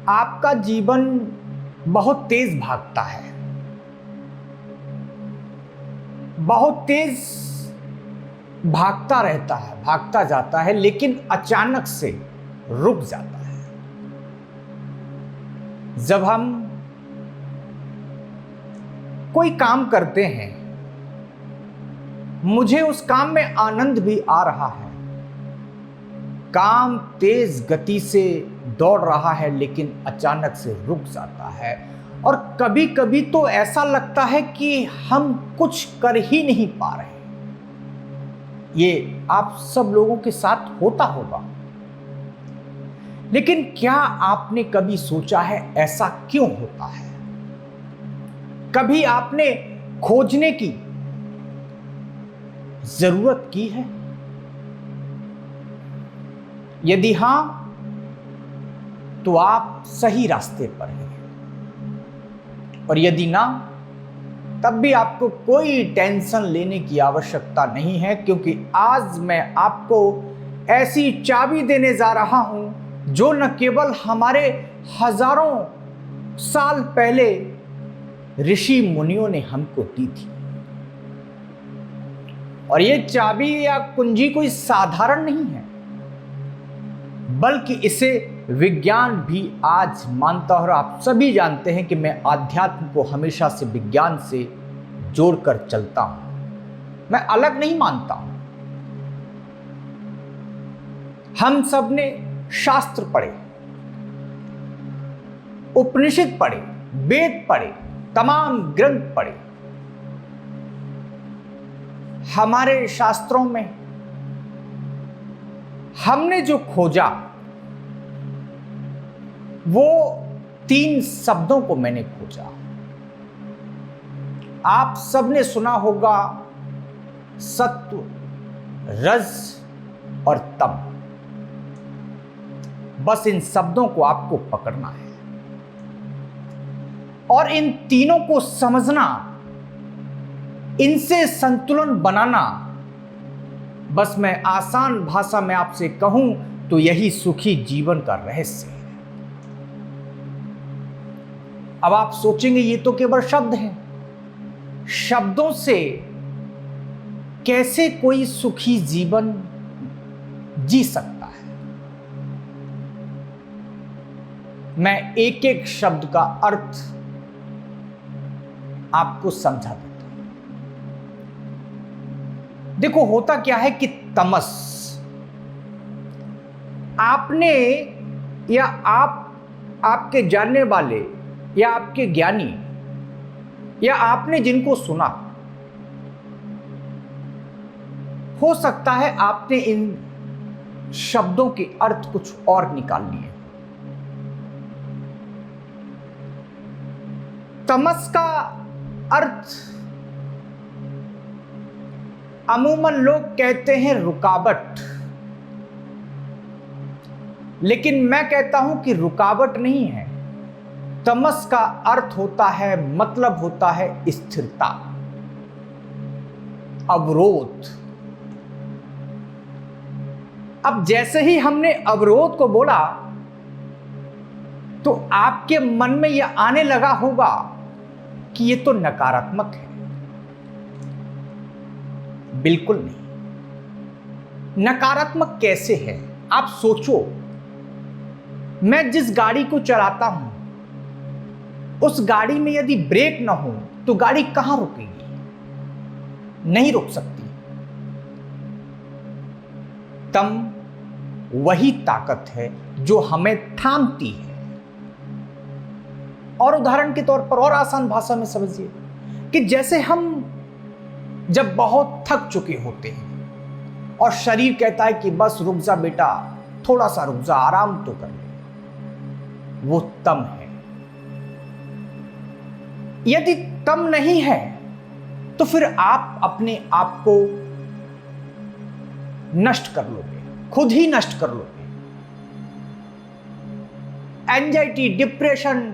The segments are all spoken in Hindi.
आपका जीवन बहुत तेज भागता है, बहुत तेज भागता रहता है, भागता जाता है, लेकिन अचानक से रुक जाता है। जब हम कोई काम करते हैं, मुझे उस काम में आनंद भी आ रहा है, काम तेज गति से दौड़ रहा है, लेकिन अचानक से रुक जाता है। और कभी कभी तो ऐसा लगता है कि हम कुछ कर ही नहीं पा रहे। ये आप सब लोगों के साथ होता होगा, लेकिन क्या आपने कभी सोचा है ऐसा क्यों होता है? कभी आपने खोजने की जरूरत की है? यदि हां, तो आप सही रास्ते पर हैं, और यदि ना, तब भी आपको कोई टेंशन लेने की आवश्यकता नहीं है, क्योंकि आज मैं आपको ऐसी चाबी देने जा रहा हूं जो न केवल हमारे हजारों साल पहले ऋषि मुनियों ने हमको दी थी, और ये चाबी या कुंजी कोई साधारण नहीं है, बल्कि इसे विज्ञान भी आज मानता है। और आप सभी जानते हैं कि मैं आध्यात्म को हमेशा से विज्ञान से जोड़कर चलता हूं, मैं अलग नहीं मानता हूं। हम सब ने शास्त्र पढ़े, उपनिषद पढ़े, वेद पढ़े, तमाम ग्रंथ पढ़े। हमारे शास्त्रों में हमने जो खोजा वो 3 शब्दों को मैंने खोजा। आप सबने सुना होगा सत्व, रज और तम। बस इन शब्दों को आपको पकड़ना है और इन तीनों को समझना, इनसे संतुलन बनाना। बस मैं आसान भाषा में आपसे कहूं तो यही सुखी जीवन का रहस्य है। अब आप सोचेंगे ये तो केवल शब्द हैं, शब्दों से कैसे कोई सुखी जीवन जी सकता है? मैं एक एक शब्द का अर्थ आपको समझा देता हूं। देखो, होता क्या है कि तमस, आपने या आपके जानने वाले या आपके ज्ञानी या आपने जिनको सुना, हो सकता है आपने इन शब्दों के अर्थ कुछ और निकाल लिए। तमस का अर्थ अमूमन लोग कहते हैं रुकावट, लेकिन मैं कहता हूं कि रुकावट नहीं है। तमस का अर्थ होता है, मतलब होता है स्थिरता, अवरोध। अब जैसे ही हमने अवरोध को बोला तो आपके मन में यह आने लगा होगा कि यह तो नकारात्मक है। बिल्कुल नहीं। नकारात्मक कैसे है? आप सोचो, मैं जिस गाड़ी को चलाता हूं, उस गाड़ी में यदि ब्रेक ना हो तो गाड़ी कहां रुकेगी? नहीं रुक सकती। तम वही ताकत है जो हमें थामती है। और उदाहरण के तौर पर और आसान भाषा में समझिए कि जैसे हम जब बहुत थक चुके होते हैं और शरीर कहता है कि बस रुक जा बेटा, थोड़ा सा रुक जा, आराम तो कर ले, वो तम है। यदि तम नहीं है तो फिर आप अपने आप को नष्ट कर लोगे, खुद ही नष्ट कर लोगे। एंजाइटी, डिप्रेशन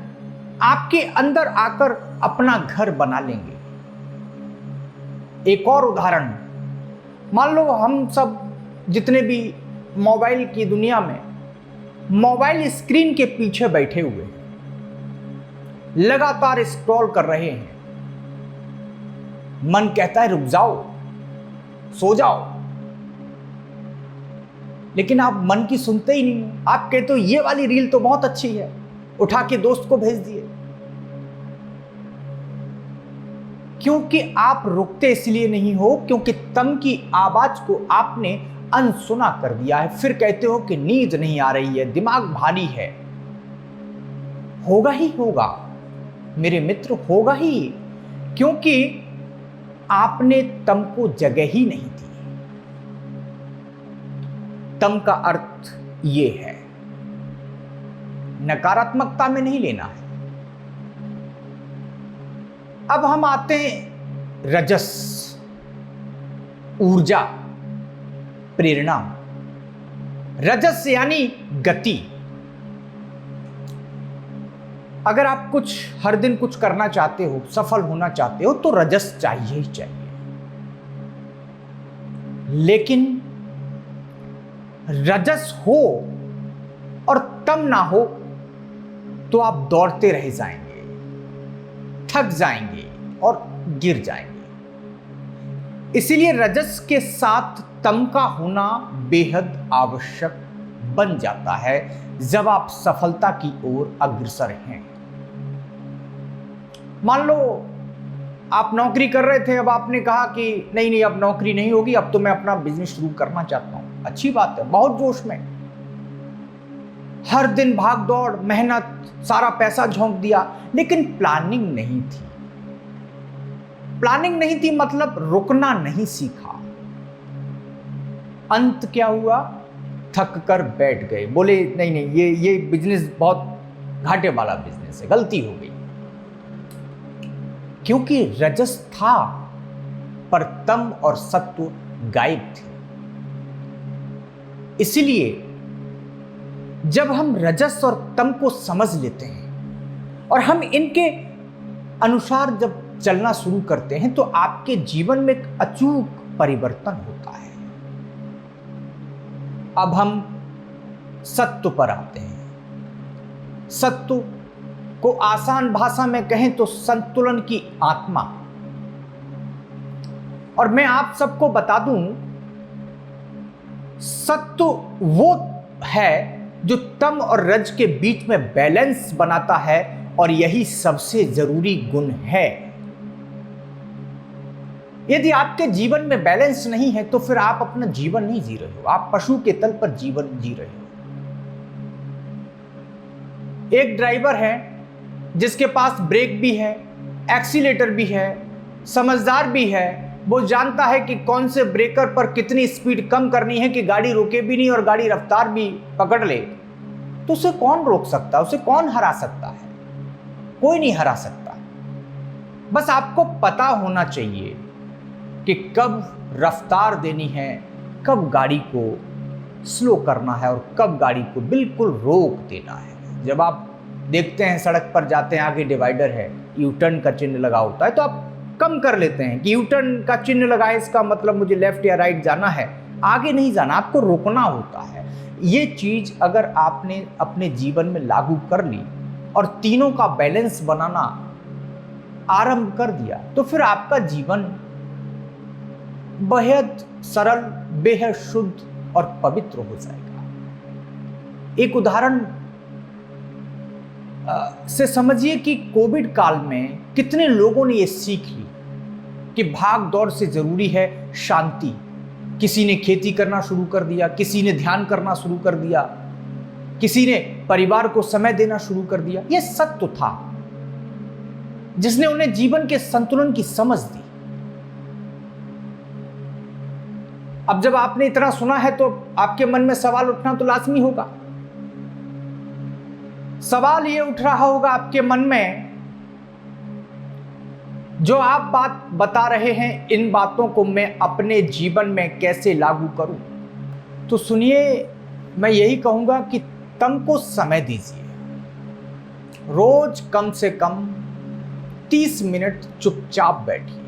आपके अंदर आकर अपना घर बना लेंगे। एक और उदाहरण, मान लो हम सब जितने भी मोबाइल की दुनिया में मोबाइल स्क्रीन के पीछे बैठे हुए हैं, लगातार स्क्रॉल कर रहे हैं। मन कहता है रुक जाओ, सो जाओ, लेकिन आप मन की सुनते ही नहीं हो। आप कहते हो ये वाली रील तो बहुत अच्छी है, उठा के दोस्त को भेज दिए। क्योंकि आप रुकते इसलिए नहीं हो क्योंकि तम की आवाज को आपने अनसुना कर दिया है। फिर कहते हो कि नींद नहीं आ रही है, दिमाग भारी है। होगा ही होगा मेरे मित्र, होगा ही, क्योंकि आपने तम को जगह ही नहीं दी। तम का अर्थ ये है, नकारात्मकता में नहीं लेना है। अब हम आते हैं रजस, ऊर्जा, प्रेरणा। रजस यानी गति। अगर आप कुछ हर दिन कुछ करना चाहते हो, सफल होना चाहते हो, तो रजस चाहिए ही चाहिए। लेकिन रजस हो और तम ना हो तो आप दौड़ते रह जाएंगे, थक जाएंगे और गिर जाएंगे। इसीलिए रजस के साथ तम का होना बेहद आवश्यक बन जाता है जब आप सफलता की ओर अग्रसर हैं। मान लो आप नौकरी कर रहे थे, अब आपने कहा कि नहीं नहीं अब नौकरी नहीं होगी, अब तो मैं अपना बिजनेस शुरू करना चाहता हूं। अच्छी बात है, बहुत जोश में, हर दिन भाग दौड़, मेहनत, सारा पैसा झोंक दिया, लेकिन प्लानिंग नहीं थी। प्लानिंग नहीं थी मतलब रुकना नहीं सीखा। अंत क्या हुआ? थक कर बैठ गए, बोले नहीं नहीं ये बिजनेस बहुत घाटे वाला बिजनेस है, गलती हो गई। क्योंकि रजस था पर तम और सत्व गायब थे। इसलिए जब हम रजस और तम को समझ लेते हैं और हम इनके अनुसार जब चलना शुरू करते हैं तो आपके जीवन में एक अचूक परिवर्तन होता है। अब हम सत्व पर आते हैं। सत्व को आसान भाषा में कहें तो संतुलन की आत्मा। और मैं आप सबको बता दूं, सत्व वो है जो तम और रज के बीच में बैलेंस बनाता है, और यही सबसे जरूरी गुण है। यदि आपके जीवन में बैलेंस नहीं है तो फिर आप अपना जीवन नहीं जी रहे हो, आप पशु के तल पर जीवन जी रहे हो। एक ड्राइवर है जिसके पास ब्रेक भी है, एक्सीलेटर भी है, समझदार भी है, वो जानता है कि कौन से ब्रेकर पर कितनी स्पीड कम करनी है कि गाड़ी रुके भी नहीं और गाड़ी रफ्तार भी पकड़ ले, तो उसे कौन रोक सकता है? उसे कौन हरा सकता है? कोई नहीं हरा सकता। बस आपको पता होना चाहिए कि कब रफ्तार देनी है, कब गाड़ी को स्लो करना है और कब गाड़ी को बिल्कुल रोक देना है। जब आप देखते हैं सड़क पर जाते हैं, आगे डिवाइडर है, यू टर्न का चिन्ह लगा होता है, तो आप कम कर लेते हैं कि यू टर्न का चिन्ह लगा है, इसका मतलब मुझे लेफ्ट या राइट जाना है, आगे नहीं जाना, आपको रोकना होता है। ये चीज अगर आपने अपने जीवन में लागू कर ली और तीनों का बैलेंस बनाना आरंभ कर दिया तो फिर आपका जीवन बेहद सरल, बेहद शुद्ध और पवित्र हो जाएगा। एक उदाहरण से समझिए कि कोविड काल में कितने लोगों ने यह सीख ली कि भाग दौड़ से जरूरी है शांति। किसी ने खेती करना शुरू कर दिया, किसी ने ध्यान करना शुरू कर दिया, किसी ने परिवार को समय देना शुरू कर दिया। यह सत्य था जिसने उन्हें जीवन के संतुलन की समझ दी। अब जब आपने इतना सुना है तो आपके मन में सवाल उठना तो लाजमी होगा। सवाल ये उठ रहा होगा आपके मन में, जो आप बात बता रहे हैं, इन बातों को मैं अपने जीवन में कैसे लागू करूं? तो सुनिए, मैं यही कहूंगा कि तम को समय दीजिए। रोज कम से कम 30 मिनट चुपचाप बैठिए,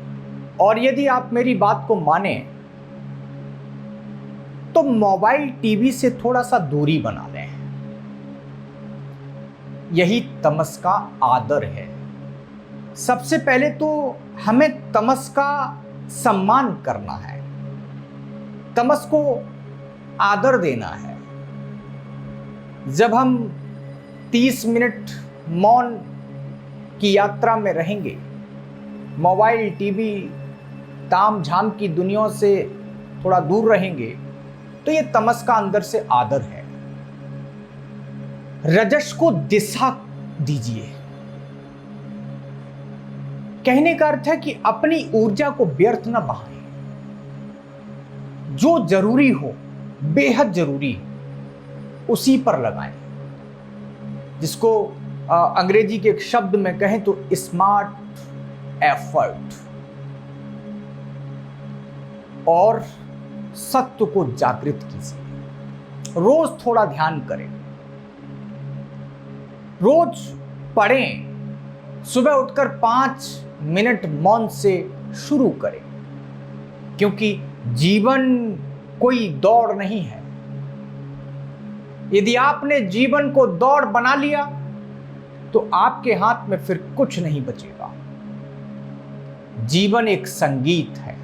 और यदि आप मेरी बात को माने तो मोबाइल टीवी से थोड़ा सा दूरी बना लें। यही तमस का आदर है। सबसे पहले तो हमें तमस का सम्मान करना है, तमस को आदर देना है। जब हम 30 मिनट मौन की यात्रा में रहेंगे, मोबाइल, टीवी, ताम झाम की दुनिया से थोड़ा दूर रहेंगे, तो ये तमस का अंदर से आदर है। रजस को दिशा दीजिए। कहने का अर्थ है कि अपनी ऊर्जा को व्यर्थ न बहाएं। जो जरूरी हो, बेहद जरूरी हो, उसी पर लगाएं। जिसको अंग्रेजी के एक शब्द में कहें तो स्मार्ट एफर्ट। और सत्य को जागृत कीजिए। रोज थोड़ा ध्यान करें, रोज पढ़ें। सुबह उठकर 5 मिनट मौन से शुरू करें, क्योंकि जीवन कोई दौड़ नहीं है। यदि आपने जीवन को दौड़ बना लिया तो आपके हाथ में फिर कुछ नहीं बचेगा। जीवन एक संगीत है,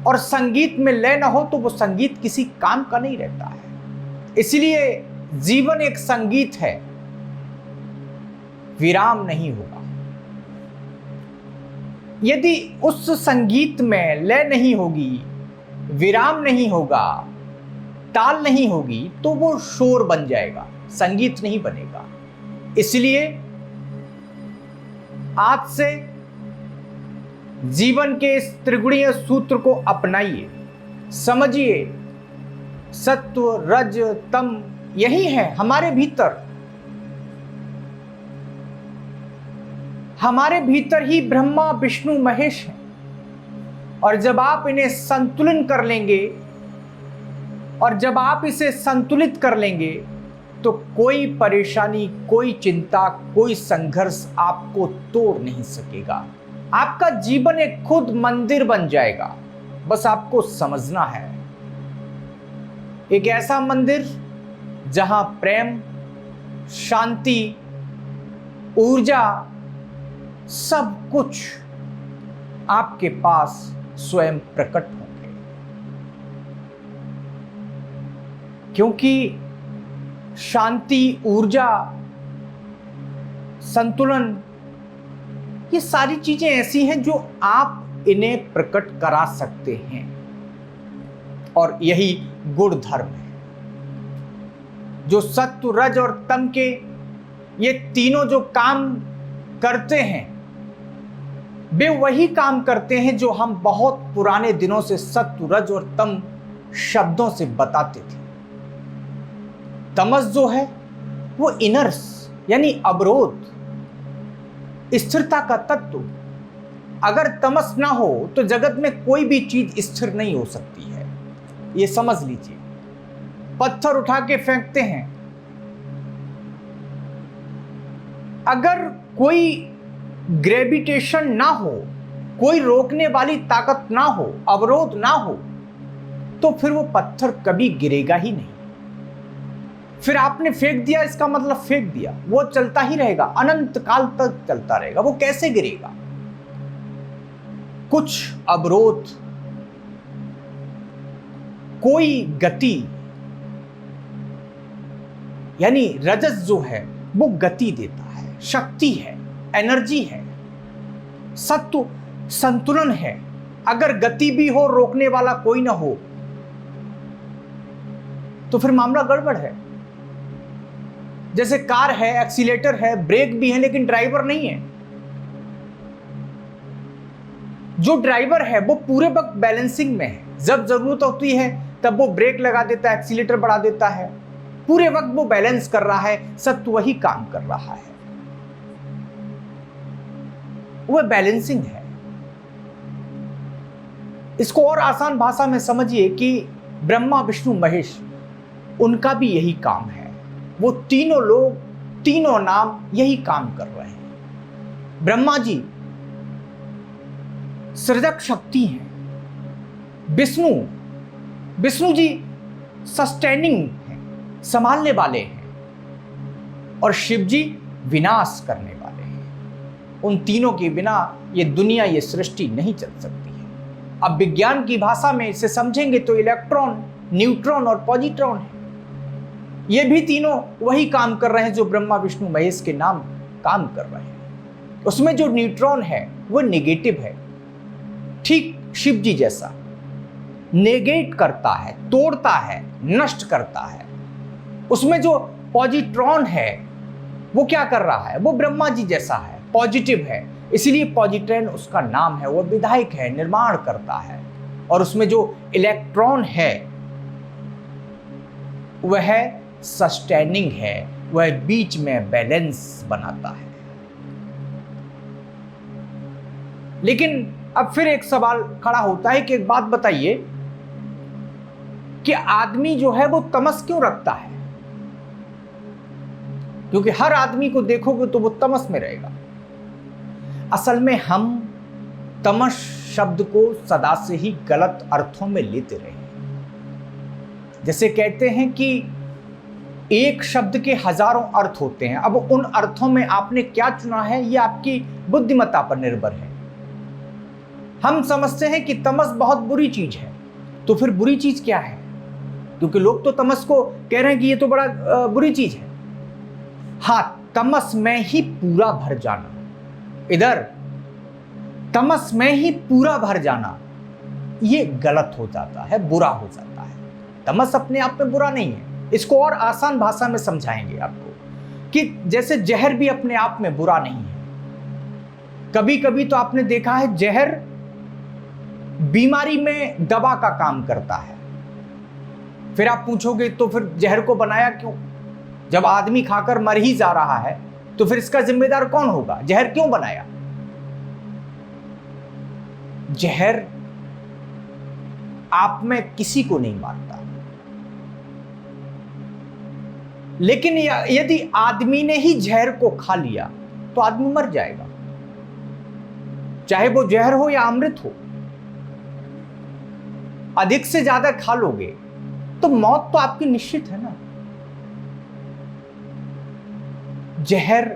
और संगीत में लय ना हो तो वो संगीत किसी काम का नहीं रहता है। इसलिए जीवन एक संगीत है, विराम नहीं होगा। यदि उस संगीत में लय नहीं होगी, विराम नहीं होगा, ताल नहीं होगी, तो वो शोर बन जाएगा, संगीत नहीं बनेगा। इसलिए आज से जीवन के इस त्रिगुणीय सूत्र को अपनाइए। समझिए, सत्व, रज, तम यही है हमारे भीतर। हमारे भीतर ही ब्रह्मा, विष्णु, महेश हैं। और जब आप इन्हें संतुलन कर लेंगे, और जब आप इसे संतुलित कर लेंगे, तो कोई परेशानी, कोई चिंता, कोई संघर्ष आपको तोड़ नहीं सकेगा। आपका जीवन एक खुद मंदिर बन जाएगा। बस आपको समझना है, एक ऐसा मंदिर जहां प्रेम, शांति, ऊर्जा, सब कुछ आपके पास स्वयं प्रकट होंगे। क्योंकि शांति, ऊर्जा, संतुलन, ये सारी चीजें ऐसी हैं जो आप इन्हें प्रकट करा सकते हैं। और यही गुण धर्म है। जो सत्व, रज और तम के ये तीनों जो काम करते हैं, वे वही काम करते हैं जो हम बहुत पुराने दिनों से सत्व, रज और तम शब्दों से बताते थे। तमस जो है वो इनर्स यानी अवरोध, स्थिरता का तत्व। अगर तमस ना हो तो जगत में कोई भी चीज स्थिर नहीं हो सकती है, ये समझ लीजिए। पत्थर उठा के फेंकते हैं, अगर कोई ग्रेविटेशन ना हो, कोई रोकने वाली ताकत ना हो, अवरोध ना हो, तो फिर वो पत्थर कभी गिरेगा ही नहीं। फिर आपने फेंक दिया, इसका मतलब फेंक दिया, वो चलता ही रहेगा, अनंत काल तक चलता रहेगा। वो कैसे गिरेगा? कुछ अवरोध, कोई गति, यानी रजस जो है वो गति देता है, शक्ति है, एनर्जी है। सत्व संतुलन है। अगर गति भी हो, रोकने वाला कोई ना हो, तो फिर मामला गड़बड़ है। जैसे कार है, एक्सीलेटर है, ब्रेक भी है, लेकिन ड्राइवर नहीं है। जो ड्राइवर है वो पूरे वक्त बैलेंसिंग में है। जब जरूरत होती है तब वो ब्रेक लगा देता है, एक्सीलेटर बढ़ा देता है, पूरे वक्त वो बैलेंस कर रहा है। सत्व वही काम कर रहा है, वह बैलेंसिंग है। इसको और आसान भाषा में समझिए कि ब्रह्मा, विष्णु, महेश, उनका भी यही काम है। वो तीनों लोग, तीनों नाम यही काम कर रहे हैं। ब्रह्मा जी सृजक शक्ति हैं। विष्णु जी सस्टेनिंग है, संभालने वाले हैं। और शिव जी विनाश करने वाले हैं। उन तीनों के बिना ये दुनिया, ये सृष्टि नहीं चल सकती है। अब विज्ञान की भाषा में इसे समझेंगे तो इलेक्ट्रॉन, न्यूट्रॉन और पॉजिट्रॉन है। ये भी तीनों वही काम कर रहे हैं जो ब्रह्मा विष्णु महेश के नाम काम कर रहे हैं। उसमें जो न्यूट्रॉन है वो नेगेटिव है, ठीक शिव जी जैसा नेगेट करता है, तोड़ता है, नष्ट करता है। उसमें जो पॉजिट्रॉन है वो क्या कर रहा है, वो ब्रह्मा जी जैसा है, पॉजिटिव है, इसलिए पॉजिट्रॉन उसका नाम है। वो विधायक है, निर्माण करता है। और उसमें जो इलेक्ट्रॉन है वह सस्टेनिंग है, वह बीच में बैलेंस बनाता है। लेकिन अब फिर एक सवाल खड़ा होता है कि एक बात बताइए कि आदमी जो है वो तमस क्यों रखता है? क्योंकि हर आदमी को देखोगे तो वो तमस में रहेगा। असल में हम तमस शब्द को सदा से ही गलत अर्थों में लेते रहे हैं। जैसे कहते हैं कि एक शब्द के हजारों अर्थ होते हैं। अब उन अर्थों में आपने क्या चुना है ये आपकी बुद्धिमत्ता पर निर्भर है। हम समझते हैं कि तमस बहुत बुरी चीज है, तो फिर बुरी चीज क्या है? क्योंकि लोग तो तमस को कह रहे हैं कि ये तो बड़ा बुरी चीज है। हाँ, तमस में ही पूरा भर जाना, इधर तमस में ही पूरा भर जाना ये गलत हो जाता है, बुरा हो जाता है। तमस अपने आप में बुरा नहीं है। इसको और आसान भाषा में समझाएंगे आपको कि जैसे जहर भी अपने आप में बुरा नहीं है। कभी कभी तो आपने देखा है जहर बीमारी में दवा का काम करता है। फिर आप पूछोगे तो फिर जहर को बनाया क्यों? जब आदमी खाकर मर ही जा रहा है तो फिर इसका जिम्मेदार कौन होगा? जहर क्यों बनाया? जहर आप में किसी को नहीं मारता, लेकिन यदि आदमी ने ही जहर को खा लिया तो आदमी मर जाएगा, चाहे वो जहर हो या अमृत हो। अधिक से ज्यादा खा लोगे तो मौत तो आपकी निश्चित है ना। जहर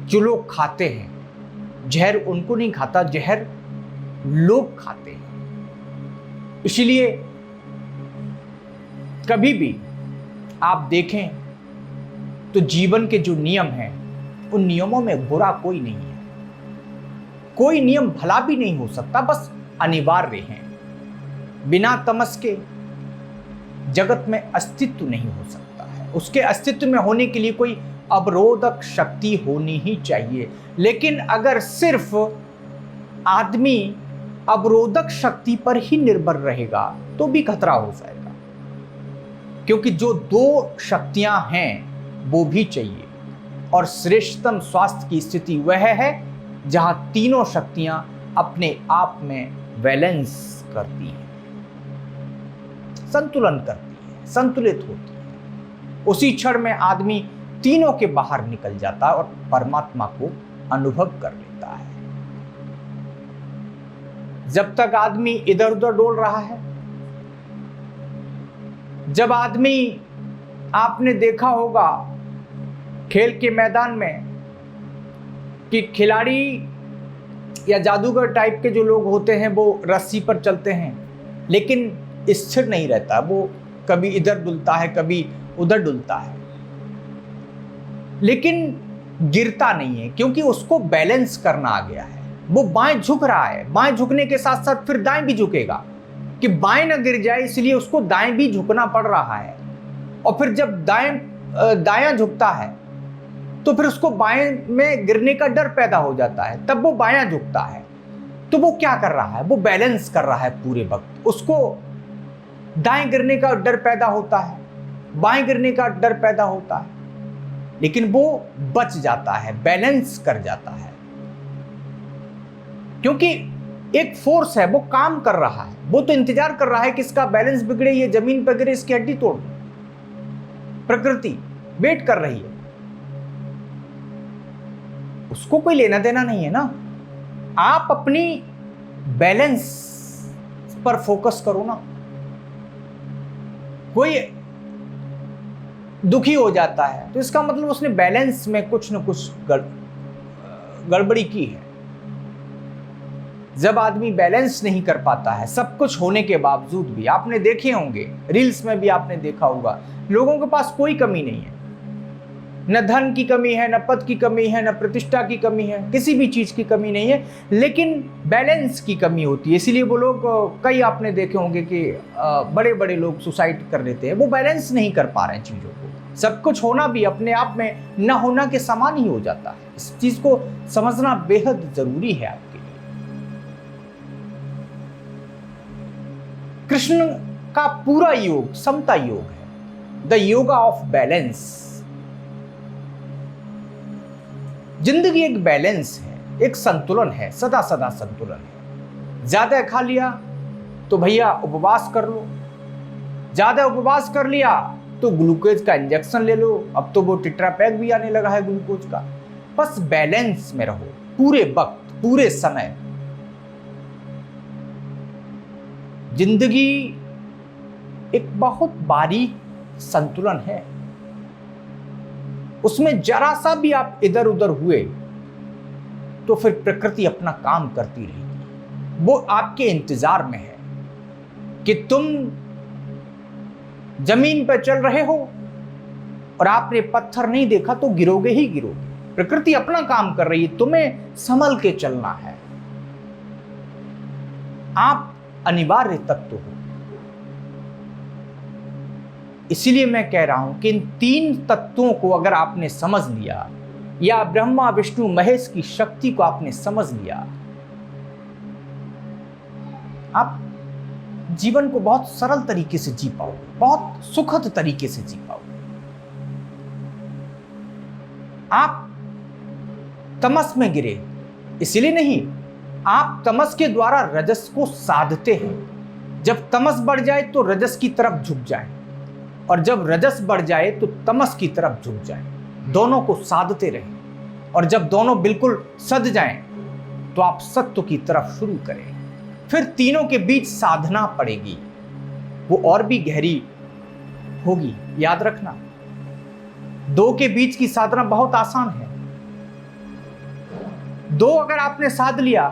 जो लोग खाते हैं, जहर उनको नहीं खाता, जहर लोग खाते हैं। इसलिए कभी भी आप देखें तो जीवन के जो नियम हैं उन नियमों में बुरा कोई नहीं है। कोई नियम भला भी नहीं हो सकता, बस अनिवार्य हैं। बिना तमस के जगत में अस्तित्व नहीं हो सकता है। उसके अस्तित्व में होने के लिए कोई अवरोधक शक्ति होनी ही चाहिए। लेकिन अगर सिर्फ आदमी अवरोधक शक्ति पर ही निर्भर रहेगा तो भी खतरा हो जाएगा, क्योंकि जो दो शक्तियां हैं वो भी चाहिए। और श्रेष्ठतम स्वास्थ्य की स्थिति वह है जहां तीनों शक्तियां अपने आप में बैलेंस करती हैं, संतुलन करती है, संतुलित होती है। उसी क्षण में आदमी तीनों के बाहर निकल जाता है और परमात्मा को अनुभव कर लेता है। जब तक आदमी इधर उधर डोल रहा है, जब आदमी, आपने देखा होगा खेल के मैदान में कि खिलाड़ी या जादूगर टाइप के जो लोग होते हैं वो रस्सी पर चलते हैं, लेकिन स्थिर नहीं रहता। वो कभी इधर डुलता है, कभी उधर डुलता है, लेकिन गिरता नहीं है, क्योंकि उसको बैलेंस करना आ गया है। वो बाएं झुक रहा है, बाएं झुकने के साथ साथ फिर दाएं भी झुकेगा कि बाएं ना गिर जाए, इसलिए उसको दाएं भी झुकना पड़ रहा है। और फिर जब दायां झुकता है तो फिर उसको बाएं में गिरने का डर पैदा हो जाता है, तब वो बायां झुकता है। तो वो क्या कर रहा है? वो बैलेंस कर रहा है पूरे वक्त। उसको दाएं गिरने का डर पैदा होता है, बाएं गिरने का डर पैदा होता है, लेकिन वो बच जाता है, बैलेंस कर जाता है, क्योंकि एक फोर्स है, वो काम कर रहा है। वो तो इंतजार कर रहा है कि इसका बैलेंस बिगड़े, ये जमीन पर गिरे, इसकी हड्डी तोड़ दे। प्रकृति वेट कर रही है, उसको कोई लेना देना नहीं है ना। आप अपनी बैलेंस पर फोकस करो ना। कोई दुखी हो जाता है, तो इसका मतलब उसने बैलेंस में कुछ न कुछ गड़बड़ी की है। जब आदमी बैलेंस नहीं कर पाता है, सब कुछ होने के बावजूद भी, आपने देखे होंगे, रील्स में भी आपने देखा होगा, लोगों के पास कोई कमी नहीं है, न धन की कमी है, न पद की कमी है, न प्रतिष्ठा की कमी है, किसी भी चीज की कमी नहीं है, लेकिन बैलेंस की कमी होती है। इसीलिए वो लोग, कई आपने देखे होंगे कि बड़े बड़े लोग सुसाइड कर लेते हैं, वो बैलेंस नहीं कर पा रहे हैं चीजों को। सब कुछ होना भी अपने आप में न होना के समान ही हो जाता है। इस चीज को समझना बेहद जरूरी है आपके लिए। कृष्ण का पूरा योग समता योग है, द योगा ऑफ बैलेंस। जिंदगी एक बैलेंस है, एक संतुलन है, सदा सदा संतुलन है। ज्यादा खा लिया तो भैया उपवास कर लो, ज्यादा उपवास कर लिया तो ग्लूकोज का इंजेक्शन ले लो। अब तो वो टेट्रापैक भी आने लगा है ग्लूकोज का। बस बैलेंस में रहो पूरे वक्त, पूरे समय। जिंदगी एक बहुत बारीक संतुलन है, उसमें जरा सा भी आप इधर उधर हुए तो फिर प्रकृति अपना काम करती रहेगी। वो आपके इंतजार में है कि तुम जमीन पर चल रहे हो और आपने पत्थर नहीं देखा तो गिरोगे ही गिरोगे। प्रकृति अपना काम कर रही है, तुम्हें संभल के चलना है। आप अनिवार्य तत्व हो। इसीलिए मैं कह रहा हूं कि इन तीन तत्वों को अगर आपने समझ लिया, या ब्रह्मा विष्णु महेश की शक्ति को आपने समझ लिया, आप जीवन को बहुत सरल तरीके से जी पाओगे, बहुत सुखद तरीके से जी पाओगे। आप तमस में गिरे इसलिए नहीं, आप तमस के द्वारा रजस को साधते हैं। जब तमस बढ़ जाए तो रजस की तरफ झुक जाए, और जब रजस बढ़ जाए तो तमस की तरफ झुक जाए। दोनों को साधते रहें, और जब दोनों बिल्कुल सध जाएं तो आप सत्व की तरफ शुरू करें। फिर तीनों के बीच साधना पड़ेगी, वो और भी गहरी होगी। याद रखना, दो के बीच की साधना बहुत आसान है। दो अगर आपने साध लिया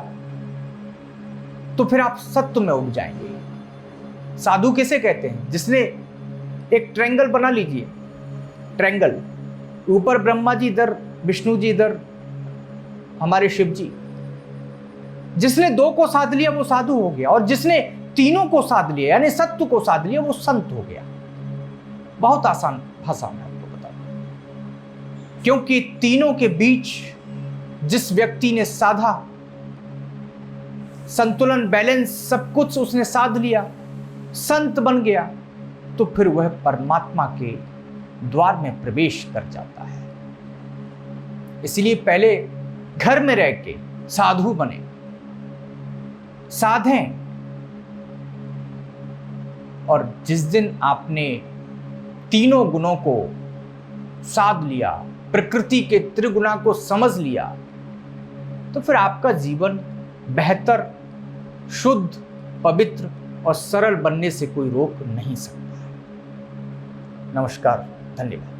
तो फिर आप सत्व में उठ जाएंगे। साधु किसे कहते हैं? जिसने एक ट्रायंगल बना लीजिए, ट्रायंगल, ऊपर ब्रह्मा जी, इधर विष्णु जी, इधर हमारे शिव जी। जिसने दो को साध लिया वो साधु हो गया, और जिसने तीनों को साध लिया यानी सत्व को साध लिया वो संत हो गया। बहुत आसान भाषा में आपको बता दूं, क्योंकि तीनों के बीच जिस व्यक्ति ने साधा, संतुलन, बैलेंस, सब कुछ उसने साध लिया, संत बन गया, तो फिर वह परमात्मा के द्वार में प्रवेश कर जाता है। इसलिए पहले घर में रह के साधु बने, साधें, और जिस दिन आपने तीनों गुणों को साध लिया, प्रकृति के त्रिगुणा को समझ लिया, तो फिर आपका जीवन बेहतर, शुद्ध, पवित्र और सरल बनने से कोई रोक नहीं सकता। नमस्कार, धन्यवाद।